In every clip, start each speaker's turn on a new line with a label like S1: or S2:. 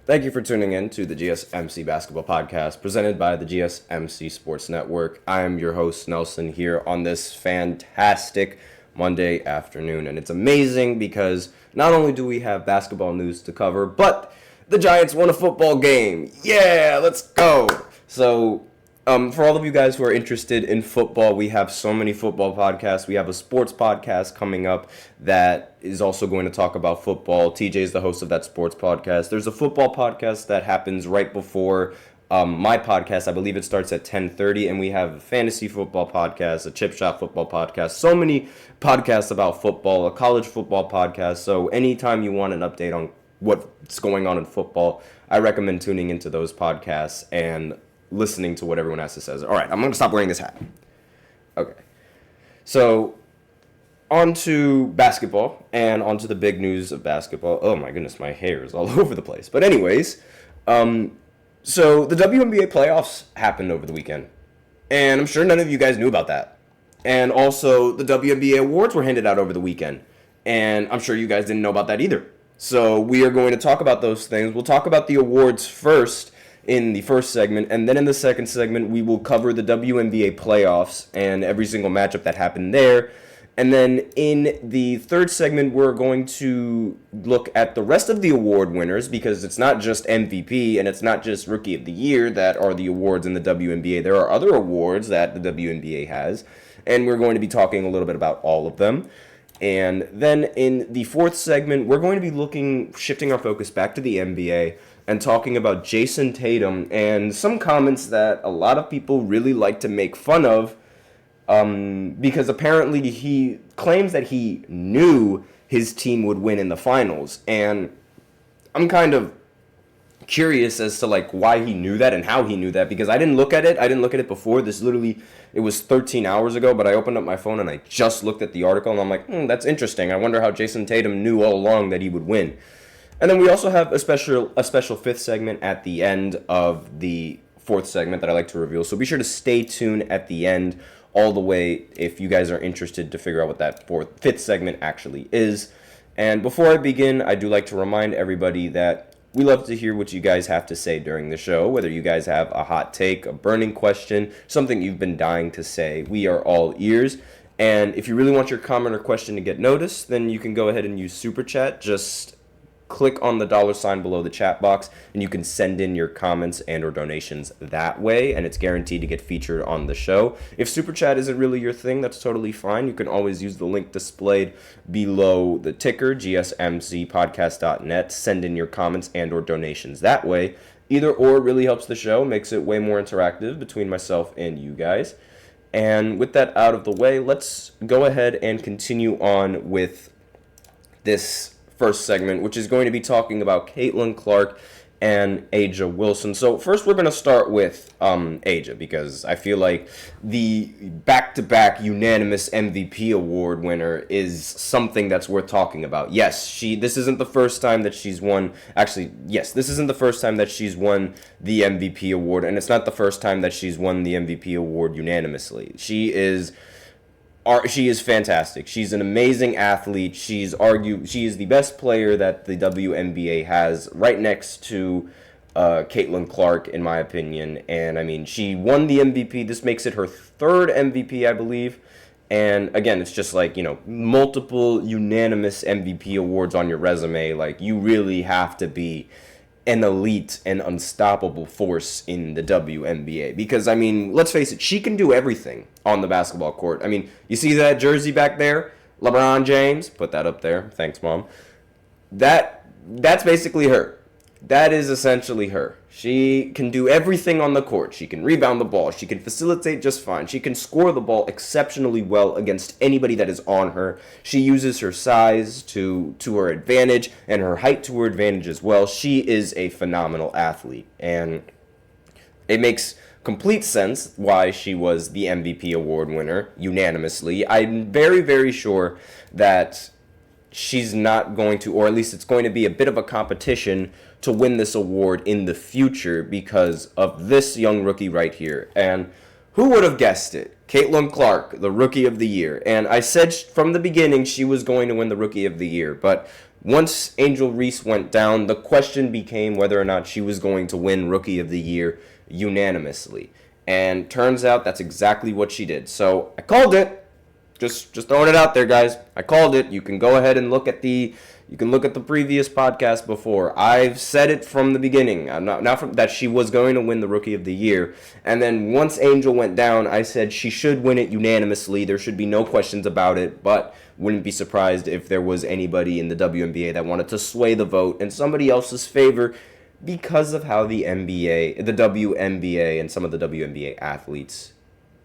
S1: Thank you for tuning in to the GSMC Basketball Podcast presented by the GSMC Sports Network. I am your host, Nelson, here on this fantastic Monday afternoon. And it's amazing because not only do we have basketball news to cover, but the Giants won a football game. Yeah, let's go. So, for all of you guys who are interested in football, we have so many football podcasts. We have a sports podcast coming up that is also going to talk about football. TJ is the host of that sports podcast. There's a football podcast that happens right before my podcast. I believe it starts at 10:30, and we have a fantasy football podcast, a chip shot football podcast, so many podcasts about football, a college football podcast. So anytime you want an update on what's going on in football, I recommend tuning into those podcasts and listening to what everyone has to say. All right, I'm going to stop wearing this hat. Okay. So, on to basketball and on to the big news of basketball. Oh my goodness, my hair is all over the place. But anyways, so the WNBA playoffs happened over the weekend. And I'm sure none of you guys knew about that. And also, the WNBA awards were handed out over the weekend. And I'm sure you guys didn't know about that either. So, we are going to talk about those things. We'll talk about the awards first in the first segment, and then in the second segment, we will cover the WNBA playoffs and every single matchup that happened there. And then in the third segment, we're going to look at the rest of the award winners, because it's not just MVP and it's not just Rookie of the Year that are the awards in the WNBA. There are other awards that the WNBA has, and we're going to be talking a little bit about all of them. And then in the fourth segment, we're going to be shifting our focus back to the NBA and talking about Jason Tatum and some comments that a lot of people really like to make fun of, because apparently he claims that he knew his team would win in the finals. And I'm kind of curious as to why he knew that and how he knew that, because I didn't look at it before. It was 13 hours ago, but I opened up my phone and I just looked at the article and I'm like, that's interesting. I wonder how Jason Tatum knew all along that he would win. And then we also have a special fifth segment at the end of the fourth segment that I like to reveal. So be sure to stay tuned at the end all the way if you guys are interested to figure out what that fifth segment actually is. And before I begin, I do like to remind everybody that we love to hear what you guys have to say during the show, whether you guys have a hot take, a burning question, something you've been dying to say. We are all ears. And if you really want your comment or question to get noticed, then you can go ahead and use Super Chat. Just click on the $sign below the chat box, and you can send in your comments and or donations that way, and it's guaranteed to get featured on the show. If Super Chat isn't really your thing, that's totally fine. You can always use the link displayed below the ticker, gsmcpodcast.net. Send in your comments and or donations that way. Either or really helps the show, makes it way more interactive between myself and you guys. And with that out of the way, let's go ahead and continue on with this first segment, which is going to be talking about Caitlin Clark and A'ja Wilson. So first we're going to start with A'ja, because I feel like the back-to-back unanimous MVP award winner is something that's worth talking about. Yes, this isn't the first time that she's won. Actually, yes, this isn't the first time that she's won the MVP award, and it's not the first time that she's won the MVP award unanimously. She is fantastic. She's an amazing athlete. She is the best player that the WNBA has, right next to Caitlin Clark, in my opinion. And I mean, she won the MVP. This makes it her third MVP, I believe. And again, it's just multiple unanimous MVP awards on your resume. You really have to be an elite and unstoppable force in the WNBA, because I mean, let's face it, she can do everything on the basketball court. I mean, you see that jersey back there, LeBron James, put that up there, thanks Mom. That's basically her. That is essentially her. She can do everything on the court. She can rebound the ball. She can facilitate just fine. She can score the ball exceptionally well against anybody that is on her. She uses her size to her advantage and her height to her advantage as well. She is a phenomenal athlete, and it makes complete sense why she was the MVP award winner unanimously. I'm very, very sure that she's not going to, or at least it's going to be a bit of a competition to win this award in the future because of this young rookie right here. And who would have guessed it? Caitlin Clark, the Rookie of the Year. And I said from the beginning she was going to win the Rookie of the Year, but Once Angel Reese went down, the question became whether or not she was going to win Rookie of the Year unanimously. And turns out that's exactly what she did. So I called it. Just throwing it out there, guys. I called it. You can go ahead and look at the previous podcast before. I've said it from the beginning. That she was going to win the Rookie of the Year. And then once Angel went down, I said she should win it unanimously. There should be no questions about it, but wouldn't be surprised if there was anybody in the WNBA that wanted to sway the vote in somebody else's favor because of how the WNBA, and some of the WNBA athletes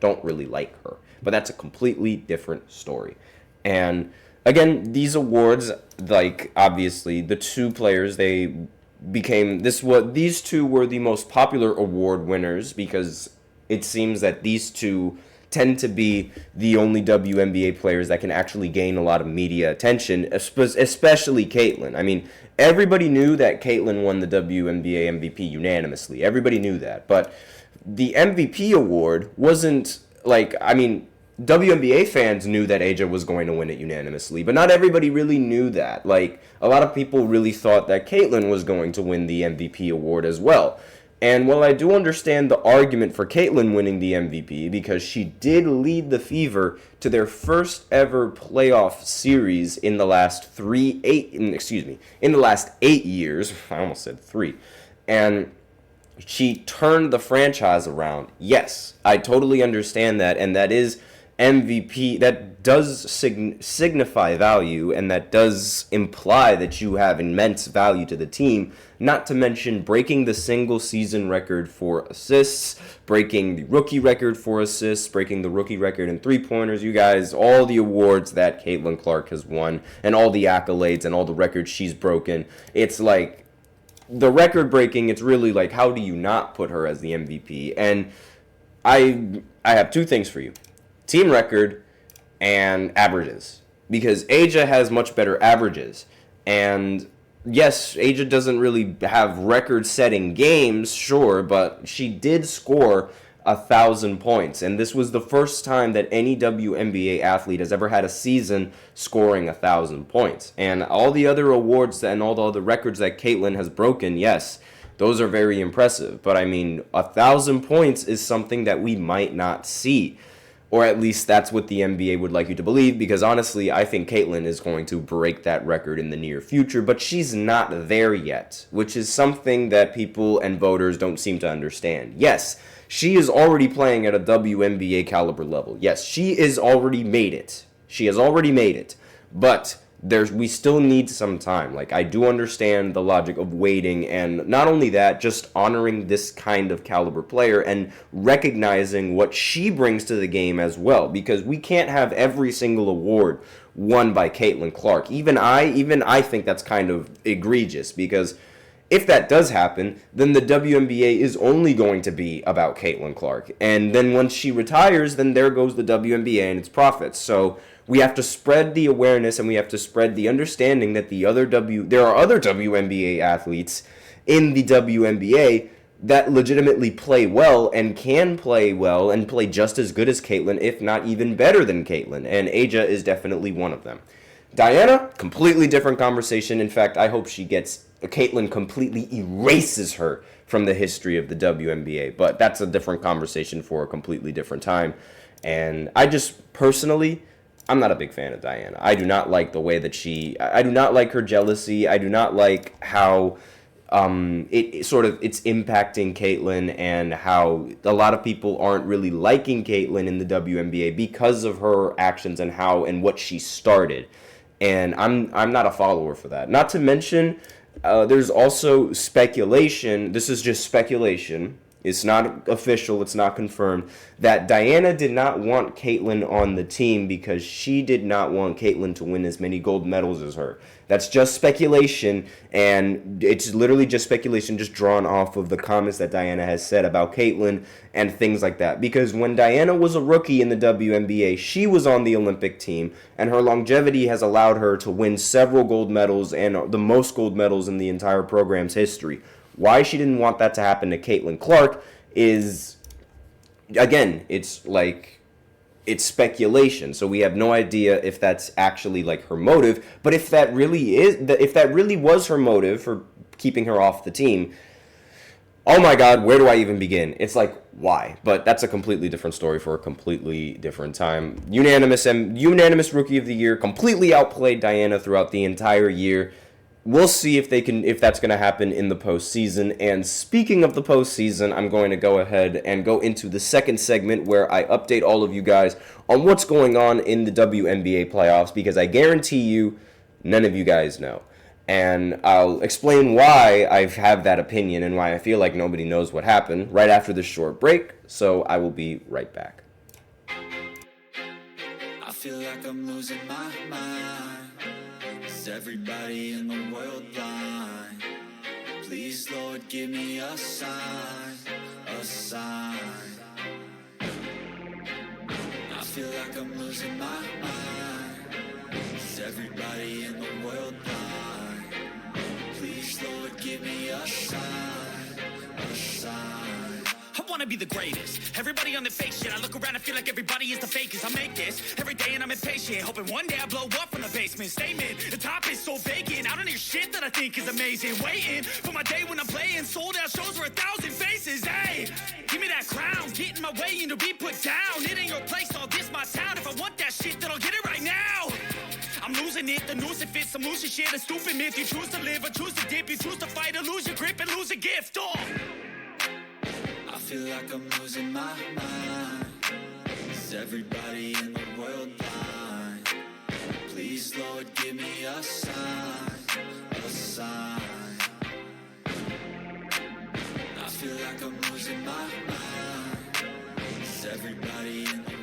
S1: don't really like her. But that's a completely different story. And again, these awards, like, obviously, the two players, these two were the most popular award winners because it seems that these two tend to be the only WNBA players that can actually gain a lot of media attention, especially Caitlyn. I mean, everybody knew that Caitlyn won the WNBA MVP unanimously. Everybody knew that. But the MVP award wasn't, WNBA fans knew that A'ja was going to win it unanimously, but not everybody really knew that. Like, a lot of people really thought that Caitlyn was going to win the MVP award as well. And while I do understand the argument for Caitlyn winning the MVP, because she did lead the Fever to their first ever playoff series in the last 8 years. I almost said 3. And she turned the franchise around. Yes, I totally understand that, and that is MVP. That does signify value, and that does imply that you have immense value to the team, not to mention breaking the single season record for assists, breaking the rookie record for assists, breaking the rookie record in three-pointers. You guys, all the awards that Caitlin Clark has won, and all the accolades and all the records she's broken, it's like the record breaking. It's really like, how do you not put her as the MVP? And I have two things for you: team record and averages, because A'ja has much better averages. And yes, A'ja doesn't really have record-setting games, sure, but she did score 1,000 points, and this was the first time that any WNBA athlete has ever had a season scoring 1,000 points. And all the other awards and all the other records that Caitlyn has broken, yes, those are very impressive, but I mean, 1,000 points is something that we might not see. Or at least that's what the NBA would like you to believe, because honestly, I think Caitlyn is going to break that record in the near future, but she's not there yet, which is something that people and voters don't seem to understand. Yes, she is already playing at a WNBA caliber level. Yes, she has already made it. But we still need some time. Like, I do understand the logic of waiting, and not only that, just honoring this kind of caliber player and recognizing what she brings to the game as well, because we can't have every single award won by Caitlin Clark. Even I think that's kind of egregious, because if that does happen, then the WNBA is only going to be about Caitlin Clark. And then once she retires, then there goes the WNBA and its profits. So we have to spread the awareness, and we have to spread the understanding that there are other WNBA athletes in the WNBA that legitimately play well and can play well and play just as good as Caitlyn, if not even better than Caitlyn. And A'ja is definitely one of them. Diana, completely different conversation. In fact, I hope Caitlyn completely erases her from the history of the WNBA. But that's a different conversation for a completely different time. And I just personally, I'm not a big fan of Diana. I do not like the way that I do not like her jealousy. I do not like how it's impacting Caitlyn, and how a lot of people aren't really liking Caitlyn in the WNBA because of her actions and what she started. And I'm not a follower for that. Not to mention, there's also speculation. This is just speculation. It's not official, it's not confirmed, that Diana did not want Caitlyn on the team because she did not want Caitlyn to win as many gold medals as her. That's just speculation, and it's literally just speculation, just drawn off of the comments that Diana has said about Caitlyn and things like that. Because when Diana was a rookie in the WNBA, she was on the Olympic team, and her longevity has allowed her to win several gold medals, and the most gold medals in the entire program's history. Why she didn't want that to happen to Caitlin Clark is, again, it's like, it's speculation, so we have no idea if that's actually like her motive. But if that really was her motive for keeping her off the team, oh my God, where do I even begin? It's like, why? But that's a completely different story for a completely different time. Unanimous Rookie of the Year, completely outplayed Diana throughout the entire year. We'll see if that's going to happen in the postseason. And speaking of the postseason, I'm going to go ahead and go into the second segment where I update all of you guys on what's going on in the WNBA playoffs, because I guarantee you none of you guys know. And I'll explain why I have that opinion and why I feel like nobody knows what happened right after this short break. So I will be right back.
S2: I feel like I'm losing my mind. Is everybody in the world blind? Please, Lord, give me a sign, a sign. I feel like I'm losing my mind. Is everybody in the world blind? Please, Lord, give me a sign, a sign.
S3: I wanna be the greatest. Everybody on the fake shit. I look around and feel like everybody is the fakest. I make this every day and I'm impatient, hoping one day I blow up from the basement. Statement, the top is so vacant. I don't hear shit that I think is amazing. Waiting for my day when I'm playing sold out shows for 1,000 faces. Hey, give me that crown, get in my way and to be put down. It ain't your place, all this my town. If I want that shit, then I'll get it right now. I'm losing it, the noose it fits, some losing shit, a stupid myth. You choose to live or choose to dip, you choose to fight or lose your grip and lose a gift. Oh.
S2: I feel like I'm losing my mind. Is everybody in the world blind? Please, Lord, give me a sign, a sign. I feel like I'm losing my mind. Is everybody in the